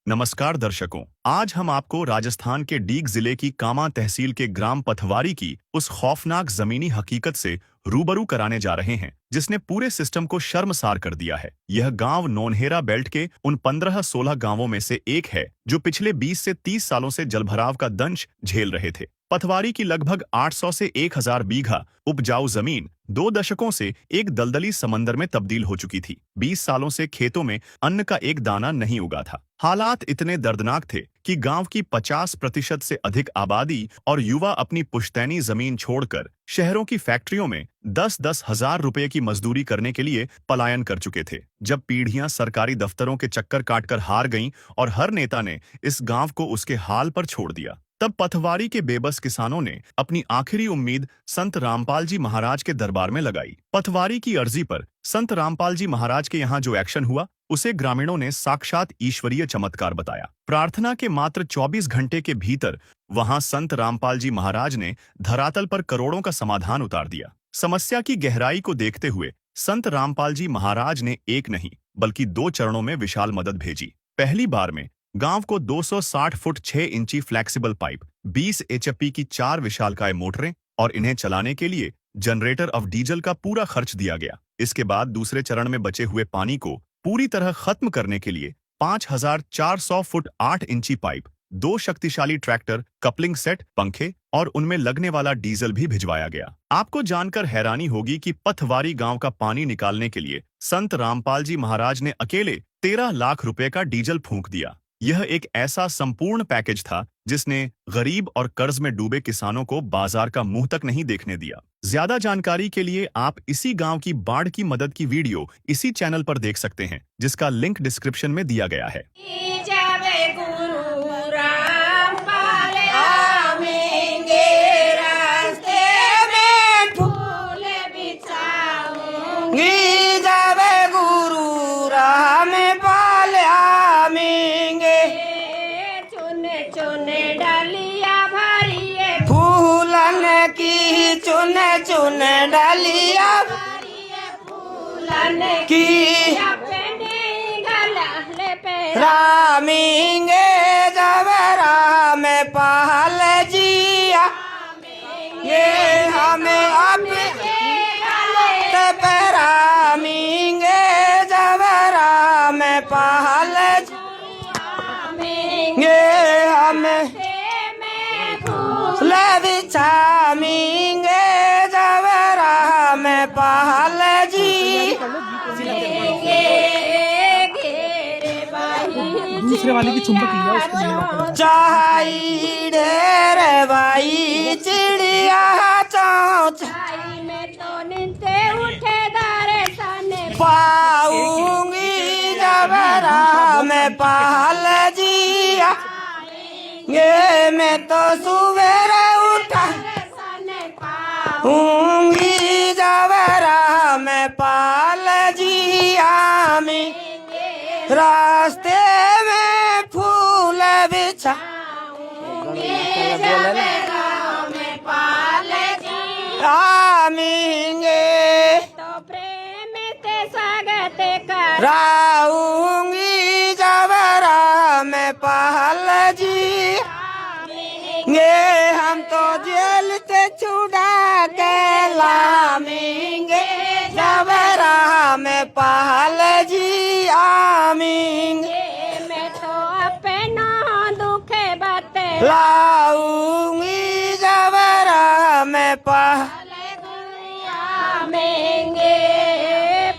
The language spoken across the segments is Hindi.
नमस्कार दर्शकों, आज हम आपको राजस्थान के डीग जिले की कामां तहसील के ग्राम पथवारी की उस खौफनाक जमीनी हकीकत से रूबरू कराने जा रहे हैं जिसने पूरे सिस्टम को शर्मसार कर दिया है। यह गांव नौनहेरा बेल्ट के उन 15-16 गांवों में से एक है जो पिछले 20 से 30 सालों से जलभराव का दंश झेल रहे थे। पथवारी की लगभग 800 से 1000 बीघा उपजाऊ जमीन 2 दशकों से एक दलदली समंदर में तब्दील हो चुकी थी। 20 सालों से खेतों में अन्न का एक दाना नहीं उगा था। हालात इतने दर्दनाक थे कि गांव की 50% से अधिक आबादी और युवा अपनी पुश्तैनी जमीन छोड़कर शहरों की फैक्ट्रियों में 10-10 हजार रुपए की मजदूरी करने के लिए पलायन कर चुके थे। जब पीढ़ियां सरकारी दफ्तरों के चक्कर काटकर हार गईं और हर नेता ने इस गांव को उसके हाल पर छोड़ दिया, तब पथवारी के बेबस किसानों ने अपनी आखिरी उम्मीद संत रामपाल जी महाराज के दरबार में लगाई। पथवारी की अर्जी पर संत रामपाल जी महाराज के यहाँ जो एक्शन हुआ उसे ग्रामीणों ने साक्षात ईश्वरीय चमत्कार बताया। प्रार्थना के मात्र 24 घंटे के भीतर वहां संत रामपाल जी महाराज ने धरातल पर करोड़ों का समाधान उतार दिया। समस्या की गहराई को देखते हुए संत रामपाल जी महाराज ने एक नहीं बल्कि 2 चरणों में विशाल मदद भेजी। पहली बार में गांव को 260 फुट 6 इंची फ्लेक्सिबल पाइप, 20 एचपी की 4 विशालकाय मोटरें और इन्हें चलाने के लिए जनरेटर ऑफ डीजल का पूरा खर्च दिया गया। इसके बाद दूसरे चरण में बचे हुए पानी को पूरी तरह खत्म करने के लिए 5400 फुट 8 इंची पाइप, 2 शक्तिशाली ट्रैक्टर, कपलिंग सेट, पंखे और उनमें लगने वाला डीजल भी भिजवाया गया। आपको जानकर हैरानी होगी कि पथवारी गांव का पानी निकालने के लिए संत रामपाल जी महाराज ने अकेले 13 लाख रुपए का डीजल फूंक दिया। यह एक ऐसा संपूर्ण पैकेज था जिसने गरीब और कर्ज में डूबे किसानों को बाजार का मुंह तक नहीं देखने दिया। ज्यादा जानकारी के लिए आप इसी गांव की बाढ़ की मदद की वीडियो इसी चैनल पर देख सकते हैं, जिसका लिंक डिस्क्रिप्शन में दिया गया है। चुने चुने डालिया फूलन की रामिंगे जब राम पाल जिया ये हमें रामिंगे जब राम पाल ये हमें बिछामिंगे जब राम पाल जी दूसरे वाले की चुंबक लिया उसके चाहिए ढेर भाई चिड़िया चौच पाऊंगी जब राम पाल जिया ये मैं तो सुबेरे उठा हूँगी जब राम पाल जिया में रास्ते में फूल बिछा आमींगे तो प्रेम से स्वागत कराऊंगी जब राम पाल जी ये हम तो जेल से छुड़ा के लामेंगे जब राम पाल जी आमींगे मैं तो अपना दुख बतलाऊंगी जब राम पाल आमेंगे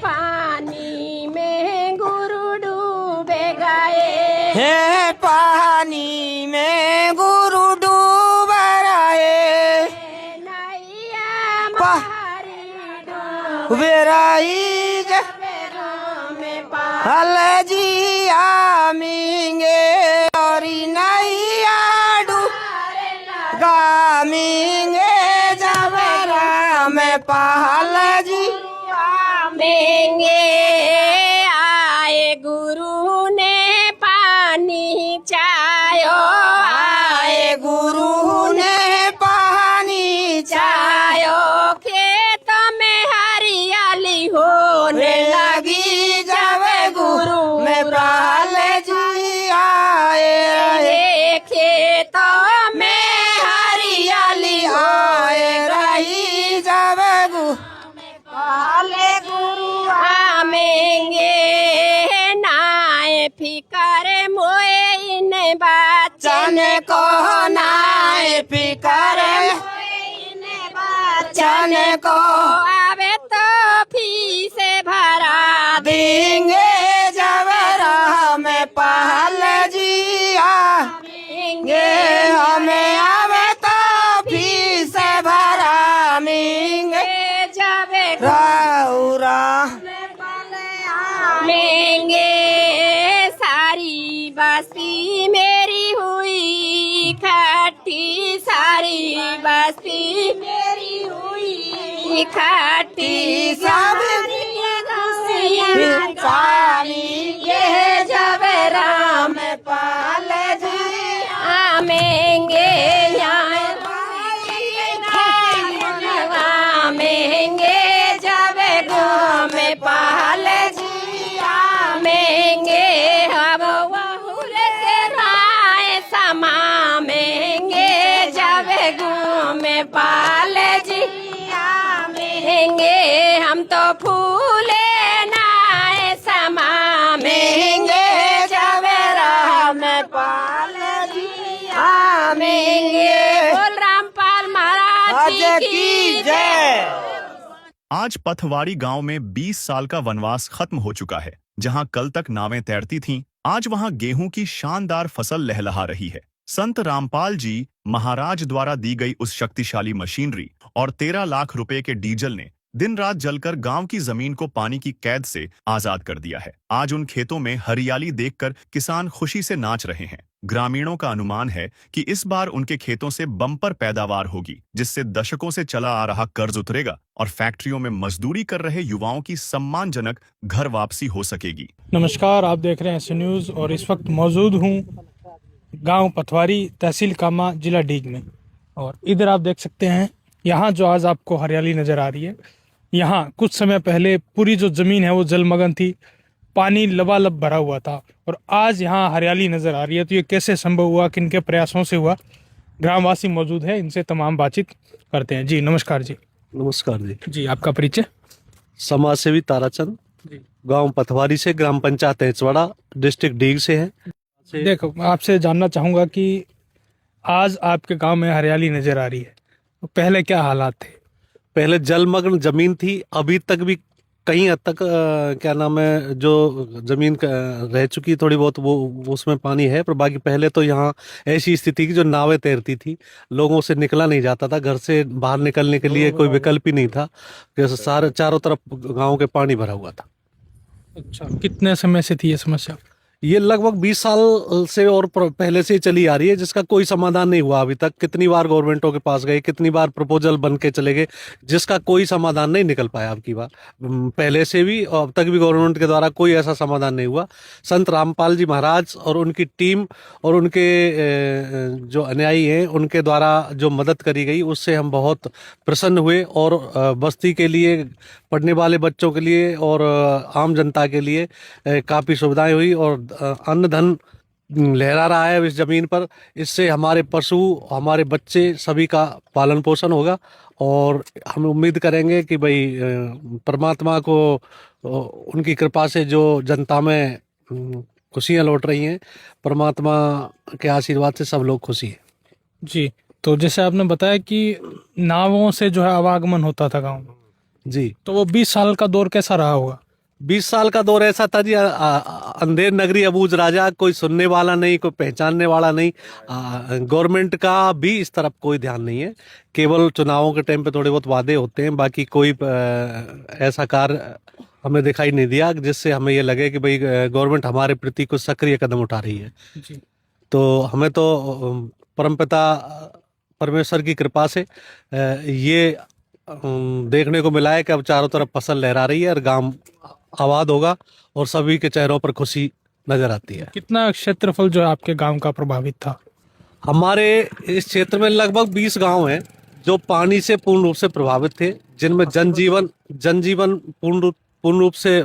पानी में गुरु डूबे गए हैं, पानी में गुरु डूब रहे हल जी आमींगे और नैया गामींगे जब राम पाल जी आमींगे आए गुरु ने पानी चायो आए गुरु ने पानी चायो खेत में हरियाली होने लगी जब गुरु में पाल जी अरे मोए इन बच्चन को नाय फिकर, बच्चन को आवे तो फीस भरा देंगे जब राह में पहल जिया देंगे, हमें आवे तो फीस भरा मिंगे जब राउरा मेंगे। सारी बस्ती मेरी हुई खट्टी, सारी बस्ती मेरी हुई खट्टी, सब ये जब राम पाल जी आमेंगे आमेंगे जब राम पाल जी आमेंगे, हम बहुर से राय समामेंगे जब गाँव में पाल जी आमेंगे, हम तो फूले नाय समामेंगे जब राम पाल जी आमेंगे। बोल रामपाल महाराज की जय। आज पथवारी गांव में 20 साल का वनवास खत्म हो चुका है। जहां कल तक नावें तैरती थीं, आज वहां गेहूं की शानदार फसल लहलहा रही है। संत रामपाल जी महाराज द्वारा दी गई उस शक्तिशाली मशीनरी और 13 लाख रुपए के डीजल ने दिन रात जलकर गांव की जमीन को पानी की कैद से आजाद कर दिया है। आज उन खेतों में हरियाली देखकर किसान खुशी से नाच रहे हैं। ग्रामीणों का अनुमान है कि इस बार उनके खेतों से बम्पर पैदावार होगी, जिससे दशकों से चला आ रहा कर्ज उतरेगा और फैक्ट्रियों में मजदूरी कर रहे युवाओं की सम्मानजनक घर वापसी हो सकेगी। नमस्कार, आप देख रहे हैं ऐसे न्यूज़ और इस वक्त मौजूद हूँ गांव पथवारी, तहसील कामा, जिला डीग में। और इधर आप देख सकते हैं, यहाँ जो आज आपको हरियाली नज़र आ रही है, यहाँ कुछ समय पहले पूरी जो ज़मीन है वो जलमग्न थी, पानी लबालब भरा हुआ था और आज यहाँ हरियाली नज़र आ रही है। तो ये कैसे संभव हुआ, किनके प्रयासों से हुआ? ग्रामवासी मौजूद है, इनसे तमाम बातचीत करते हैं। जी नमस्कार जी। नमस्कार जी। जी आपका परिचय? समाज सेवी ताराचंद, गांव पथवारी से, ग्राम पंचायत हेचवाड़ा, डिस्ट्रिक्ट डीग से है। देखो, आपसे जानना चाहूँगा कि आज आपके गांव में हरियाली नज़र आ रही है, तो पहले क्या हालात थे? पहले जलमग्न जमीन थी, अभी तक भी कहीं हद तक क्या नाम है, जो जमीन रह चुकी थोड़ी बहुत वो उसमें पानी है, पर बाकी पहले तो यहाँ ऐसी स्थिति की जो नावें तैरती थी, लोगों से निकला नहीं जाता था, घर से बाहर निकलने के लिए कोई विकल्प ही नहीं था, जैसे सारे चारों तरफ गाँव के पानी भरा हुआ था। अच्छा, कितने समय से थी ये समस्या? ये लगभग 20 साल से और पहले से चली आ रही है, जिसका कोई समाधान नहीं हुआ अभी तक। कितनी बार गवर्नमेंटों के पास गए, कितनी बार प्रपोजल बन के चले गए, जिसका कोई समाधान नहीं निकल पाया। अब की बार पहले से भी और अब तक भी गवर्नमेंट के द्वारा कोई ऐसा समाधान नहीं हुआ। संत रामपाल जी महाराज और उनकी टीम और उनके जो अनुयायी हैं, उनके द्वारा जो मदद करी गई, उससे हम बहुत प्रसन्न हुए और बस्ती के लिए, पढ़ने वाले बच्चों के लिए और आम जनता के लिए काफ़ी सुविधाएं हुई और अन्न धन लहरा रहा है इस जमीन पर। इससे हमारे पशु, हमारे बच्चे सभी का पालन पोषण होगा और हम उम्मीद करेंगे कि भाई परमात्मा को उनकी कृपा से जो जनता में खुशियाँ लौट रही हैं, परमात्मा के आशीर्वाद से सब लोग खुशी हैं। जी, तो जैसे आपने बताया कि नावों से जो है आवागमन होता था गाँव में, जी, तो वो 20 साल का दौर कैसा रहा होगा? 20 साल का दौर ऐसा था जी, अंधेर नगरी अबूझ राजा, कोई सुनने वाला नहीं, कोई पहचानने वाला नहीं। गवर्नमेंट का भी इस तरफ कोई ध्यान नहीं है, केवल चुनावों के टाइम पे थोड़े बहुत वादे होते हैं, बाकी कोई ऐसा कार्य हमें दिखाई नहीं दिया जिससे हमें ये लगे कि भाई गवर्नमेंट हमारे प्रति कुछ सक्रिय कदम उठा रही है। जी। तो हमें तो परमपिता परमेश्वर की कृपा से ये देखने को मिला है कि अब चारों तरफ फसल लहरा रही है और गांव आबाद होगा और सभी के चेहरों पर खुशी नजर आती है। कितना क्षेत्रफल जो है आपके गांव का प्रभावित था? हमारे इस क्षेत्र में लगभग 20 गांव हैं जो पानी से पूर्ण रूप से प्रभावित थे, जिनमें जनजीवन पूर्ण रूप से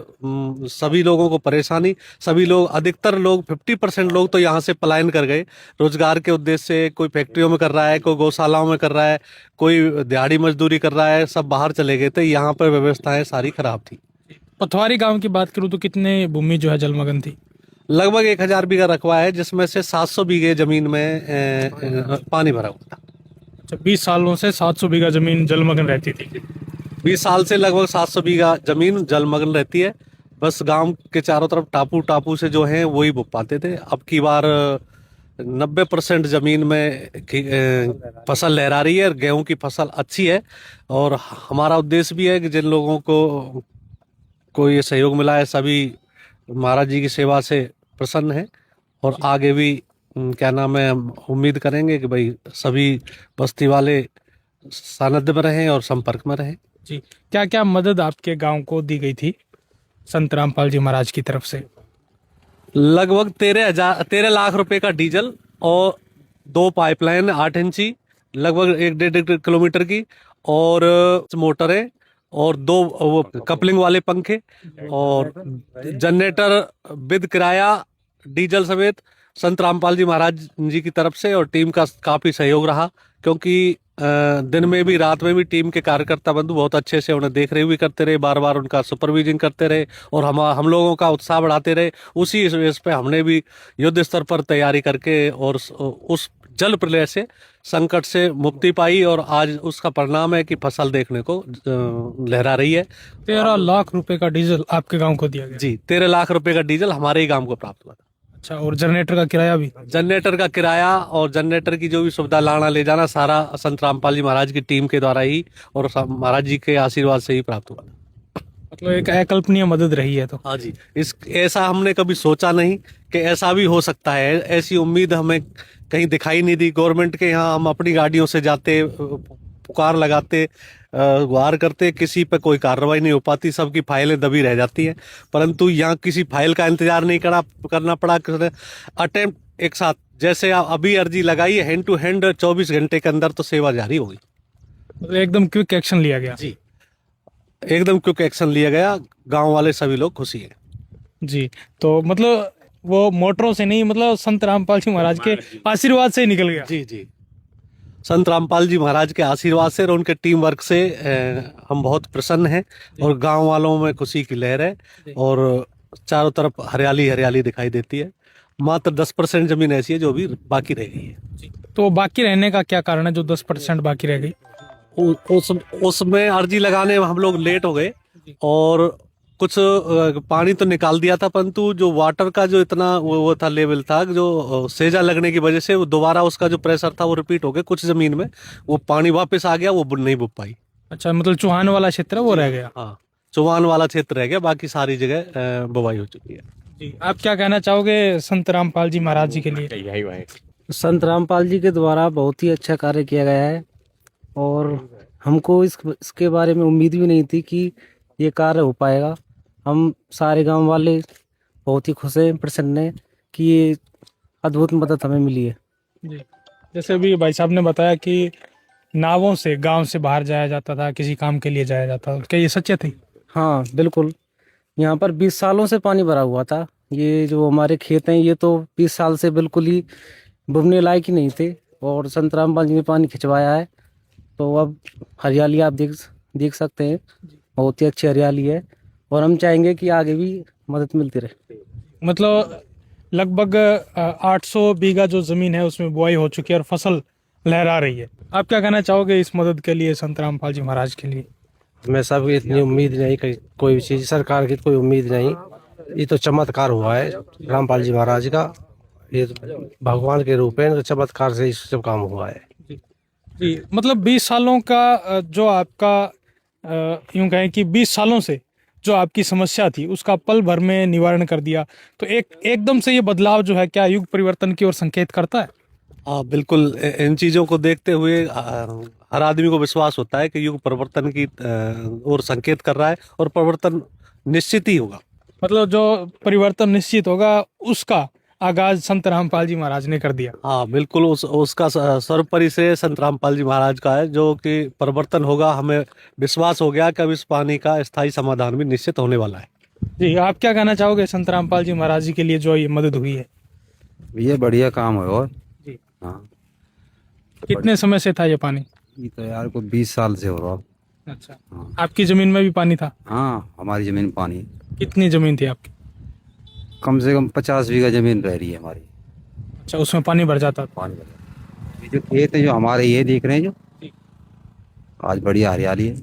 सभी लोगों को परेशानी, सभी लोग, अधिकतर लोग 50% लोग तो यहाँ से पलायन कर गए रोजगार के उद्देश्य से। कोई फैक्ट्रियों में कर रहा है, कोई गौशालाओं में कर रहा है, कोई दिहाड़ी मजदूरी कर रहा है, सब बाहर चले गए थे। यहाँ पर व्यवस्थाएं सारी खराब थी। पथवारी गांव की बात करूं तो कितने भूमि जो है जलमग्न थी? लगभग 1000 बीघा रकबा है, जिसमें से 700 बीघे जमीन में पानी भरा हुआ था। अच्छा, 20 सालों से 700 बीघा जमीन जलमग्न रहती थी। 20 साल से लगभग 700 बीघा जमीन जलमग्न रहती है। बस गांव के चारों तरफ टापू से जो है वही बो पाते थे। अब की बार 90% जमीन में फसल लहरा रही है और गेहूं की फसल अच्छी है। और हमारा उद्देश्य भी है कि जिन लोगों को ये सहयोग मिला है, सभी महाराज जी की सेवा से प्रसन्न है और आगे भी क्या नाम है, हम उम्मीद करेंगे कि भाई सभी बस्ती वाले सानिध्य में रहें और संपर्क में रहें। जी, क्या क्या मदद आपके गांव को दी गई थी संत रामपाल जी महाराज की तरफ से? लगभग 13 लाख रुपए का डीजल और 2 पाइपलाइन 8 इंची लगभग 1.5 किलोमीटर की और मोटरें और 2 वो कपलिंग वाले पंखे और जनरेटर विद किराया डीजल समेत संत रामपाल जी महाराज जी की तरफ से और टीम का काफी सहयोग रहा। क्योंकि दिन में भी रात में भी टीम के कार्यकर्ता बंधु बहुत अच्छे से उन्हें देख रेख भी करते रहे, बार बार उनका सुपरविजन करते रहे और हम लोगों का उत्साह बढ़ाते रहे। उसी इस पे हमने भी युद्ध स्तर पर तैयारी करके और उस जल प्रलय से संकट से मुक्ति पाई और आज उसका परिणाम है कि फसल देखने को लहरा रही है। 13 लाख रुपए का डीजल आपके गांव को दिया गया? जी, 13 लाख रुपए का डीजल हमारे ही गांव को प्राप्त हुआ था। अच्छा, और जनरेटर का किराया भी? जनरेटर का किराया और जनरेटर की जो भी सुविधा लाना ले जाना सारा संत रामपाल जी महाराज की टीम के द्वारा ही और महाराज जी के आशीर्वाद से ही प्राप्त हुआ। मतलब एक अकल्पनीय मदद रही है। तो हाँ जी, ऐसा हमने कभी सोचा नहीं कि ऐसा भी हो सकता है। ऐसी उम्मीद हमें कहीं दिखाई नहीं दी। गवर्नमेंट के यहाँ हम अपनी गाड़ियों से जाते, पुकार लगाते, गुहार करते, किसी पे कोई कार्रवाई नहीं हो पाती, सबकी फाइलें दबी रह जाती हैं। परंतु यहाँ किसी फाइल का इंतजार नहीं करना पड़ा। अटेम्प्ट एक साथ, जैसे आप अभी अर्जी लगाई है, हैंड टू हैंड 24 घंटे के अंदर तो सेवा जारी हो गई। मतलब एकदम क्विक एक्शन लिया गया? जी, एकदम क्विक एक्शन लिया गया। गांव वाले सभी लोग खुशी हैं। जी, तो मतलब वो मोटरों से नहीं, मतलब संत रामपाल जी महाराज के आशीर्वाद से ही निकल गया? जी जी, संत रामपाल जी महाराज के आशीर्वाद से और उनके टीम वर्क से हम बहुत प्रसन्न हैं और गांव वालों में खुशी की लहर है और चारों तरफ हरियाली हरियाली दिखाई देती है। मात्र 10% जमीन ऐसी है जो अभी बाकी रह गई है। तो बाकी रहने का क्या कारण है जो 10% बाकी रह गई? उसमें अर्जी लगाने में हम लोग लेट हो गए और कुछ पानी तो निकाल दिया था, परंतु जो वाटर का जो इतना वो था, लेवल था, जो सेजा लगने की वजह से वो दोबारा उसका जो प्रेशर था वो रिपीट हो गया। कुछ जमीन में वो पानी वापस आ गया, वो नहीं बुप पाई। अच्छा, मतलब चौहान वाला क्षेत्र वो रह गया? हाँ, चौहान वाला क्षेत्र रह गया, बाकी सारी जगह बुवाई हो चुकी है। जी, आप क्या कहना चाहोगे संत रामपाल जी महाराज जी के लिए? संत रामपाल जी के द्वारा बहुत ही अच्छा कार्य किया गया है और हमको इसके बारे में उम्मीद भी नहीं थी कि ये कार्य हो पाएगा। हम सारे गांव वाले बहुत ही खुश हैं, प्रसन्न हैं कि ये अद्भुत मदद हमें मिली है। जी, जैसे अभी भाई साहब ने बताया कि नावों से गांव से बाहर जाया जाता था, किसी काम के लिए जाया जाता था, क्या ये सच्चे थे? हाँ बिल्कुल, यहाँ पर 20 सालों से पानी भरा हुआ था। ये जो हमारे खेत हैं ये तो 20 साल से बिल्कुल ही बुनने लायक ही नहीं थे और संत रामपाल जी ने पानी खिंचवाया है तो अब हरियाली आप देख सकते हैं, बहुत ही अच्छी हरियाली है और हम चाहेंगे कि आगे भी मदद मिलती रहे। मतलब लगभग 800 बीघा जो जमीन है उसमें बुआई हो चुकी है और फसल लहरा रही है। आप क्या कहना चाहोगे इस मदद के लिए संत रामपाल जी महाराज के लिए? मैं सब इतनी उम्मीद नहीं, कोई भी चीज सरकार की कोई उम्मीद नहीं। ये तो चमत्कार हुआ है रामपाल जी महाराज का, ये तो भगवान के रूप है, तो चमत्कार से सब काम हुआ है। जी, मतलब 20 सालों का जो आपका यूं कहें कि 20 सालों से जो आपकी समस्या थी उसका पल भर में निवारण कर दिया, तो एकदम से ये बदलाव जो है क्या युग परिवर्तन की ओर संकेत करता है? हाँ बिल्कुल, इन चीजों को देखते हुए हर आदमी को विश्वास होता है कि युग परिवर्तन की ओर संकेत कर रहा है और परिवर्तन निश्चित ही होगा। मतलब जो परिवर्तन निश्चित होगा उसका आगाज संत रामपाल जी महाराज ने कर दिया। हाँ बिल्कुल, उसका सर्वोपरि से संत रामपाल जी महाराज का है जो कि परिवर्तन होगा। हमें विश्वास हो गया कि अब इस पानी का स्थायी समाधान भी निश्चित होने वाला है। जी, आप क्या कहना चाहोगे संत रामपाल जी महाराज जी के लिए जो ये मदद हुई है? ये बढ़िया काम है। और जी, हाँ, कितने समय से था ये पानी? ये तो यार को 20 साल से हो रहा। अच्छा, हाँ। आपकी जमीन में भी पानी था? हाँ, हमारी जमीन पानी। कितनी जमीन थी आपकी? कम से कम 50 बीघा जमीन रह रही है हमारी। अच्छा, उसमें पानी भर जाता था। पानी वाला। ये जो खेत है जो हमारे ये देख रहे हैं जो आज बढ़िया हरियाली है।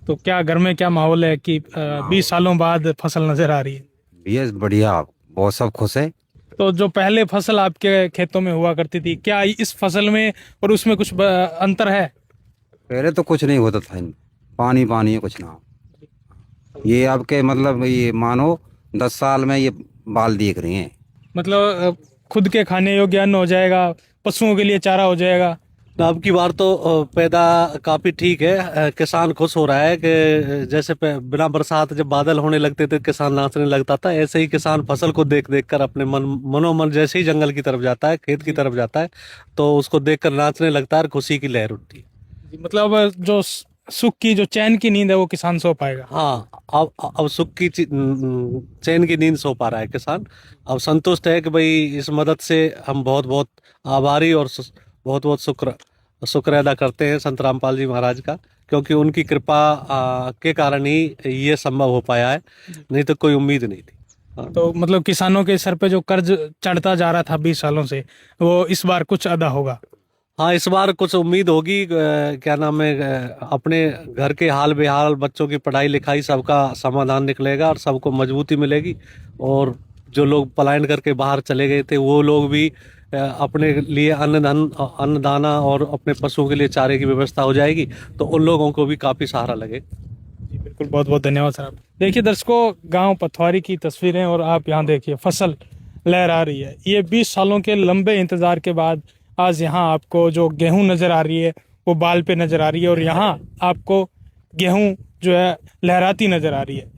तो क्या घर में क्या माहौल है कि 20 सालों बाद फसल नजर आ रही है? भैया बढ़िया, बहुत सब खुश है। तो जो पहले फसल आपके खेतों में हुआ करती थी, क्या इस फसल में और उसमें कुछ अंतर है? पहले तो कुछ नहीं होता था, पानी पानी है कुछ ना। ये आपके मतलब ये मानो 10 साल में ये बाल देख रही हैं। मतलब खुद के खाने योग्य अन्न हो जाएगा, पशुओं के लिए चारा हो जाएगा। अब की बार तो पैदा काफी ठीक है। किसान खुश हो रहा है कि जैसे बिना बरसात जब बादल होने लगते थे किसान नाचने लगता था, ऐसे ही किसान फसल को देख देख कर अपने मनोमन जैसे ही जंगल की तरफ जाता है, खेत की तरफ जाता है, तो उसको देख कर नाचने लगता है और खुशी की लहर उठती है। मतलब जो सुख की, जो चैन की नींद है, वो किसान सो पाएगा। हाँ, अब सुख की चैन की नींद सो पा रहा है किसान। अब संतुष्ट है कि भाई इस मदद से हम बहुत बहुत आभारी और बहुत बहुत शुक्र अदा करते हैं संत रामपाल जी महाराज का, क्योंकि उनकी कृपा के कारण ही ये संभव हो पाया है, नहीं तो कोई उम्मीद नहीं थी। हाँ। तो मतलब किसानों के सर पे जो कर्ज चढ़ता जा रहा था 20 सालों से, वो इस बार कुछ अदा होगा। हाँ, इस बार कुछ उम्मीद होगी। क्या नाम है, अपने घर के हाल बेहाल बच्चों की पढ़ाई लिखाई सबका समाधान निकलेगा और सबको मजबूती मिलेगी। और जो लोग पलायन करके बाहर चले गए थे वो लोग भी अपने लिए अन्नदाना और अपने पशुओं के लिए चारे की व्यवस्था हो जाएगी, तो उन लोगों को भी काफी सहारा लगे। जी बिल्कुल, बहुत बहुत धन्यवाद सर। आप देखिए दर्शकों, गांव पथवारी की तस्वीरें, और आप यहाँ देखिए फसल लहरा रही है। ये 20 सालों के लंबे इंतजार के बाद आज यहाँ आपको जो गेहूं नजर आ रही है वो बाल पे नजर आ रही है, और यहाँ आपको गेहूं जो है लहराती नजर आ रही है।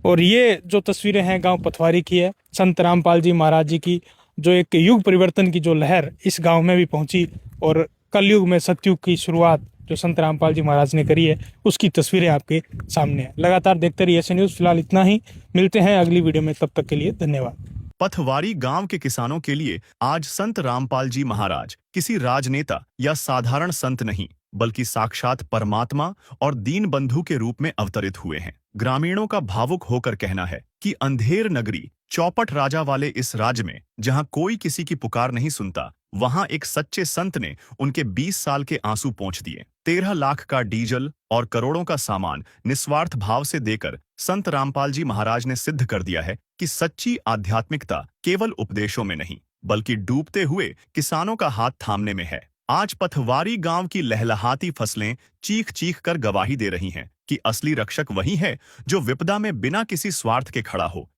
और ये जो तस्वीरें हैं गांव पथवारी की है, संत रामपाल जी महाराज जी की, जो एक युग परिवर्तन की जो लहर इस गांव में भी पहुंची, और कलयुग में सतयुग की शुरुआत जो संत रामपाल जी महाराज ने करी है, उसकी तस्वीरें आपके सामने है। लगातार देखते रहिए ऐसे न्यूज़। फिलहाल इतना ही, मिलते हैं अगली वीडियो में, तब तक के लिए धन्यवाद। पथवारी गांव के किसानों के लिए आज संत रामपाल जी महाराज किसी राजनेता या साधारण संत नहीं, बल्कि साक्षात परमात्मा और दीन बंधु के रूप में अवतरित हुए हैं। ग्रामीणों का भावुक होकर कहना है कि अंधेर नगरी, चौपट राजा वाले इस राज्य में जहां कोई किसी की पुकार नहीं सुनता, वहां एक सच्चे संत ने उनके 20 साल के आंसू पोंछ दिए। 13 लाख का डीजल और करोड़ों का सामान निस्वार्थ भाव से देकर संत रामपाल जी महाराज ने सिद्ध कर दिया है कि सच्ची आध्यात्मिकता केवल उपदेशों में नहीं, बल्कि डूबते हुए किसानों का हाथ थामने में है। आज पथवारी गांव की लहलहाती फसलें चीख चीख कर गवाही दे रही हैं कि असली रक्षक वही है जो विपदा में बिना किसी स्वार्थ के खड़ा हो।